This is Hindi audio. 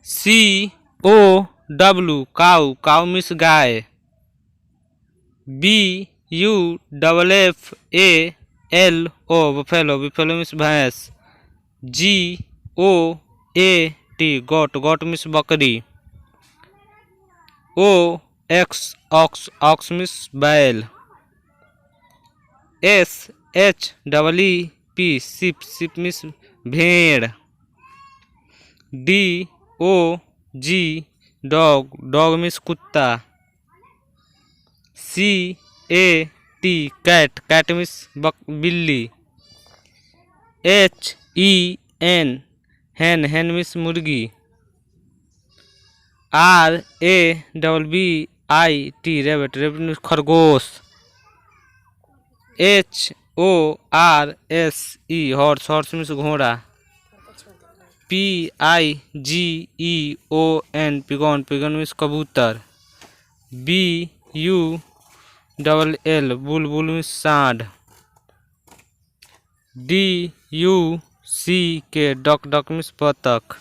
COW काऊ, काऊ मीन्स गाय। BUFFALO बफेलो, बफेलो मीन्स भैंस। GOAT गोट, गोट मीन्स बकरी। OX ऑक्स मीन्स बैल। SHEEP शिप, शिप मीन्स भेड़। DOG डॉग, डॉग मीन्स कुत्ता। CAT कैट, कैट मीन्स बिल्ली। HEN हैन, हैन मीन्स मुर्गी। RABBIT रेबिट, रेबिट मीन्स खरगोश। HORSE हॉर्स, हॉर्स मीन्स घोड़ा। PIGEON पिगॉन, पिगॉन मीन्स कबूतर। BULL बुल, बुल मीन्स सांड। DUCK डक, डक मीन्स बतख।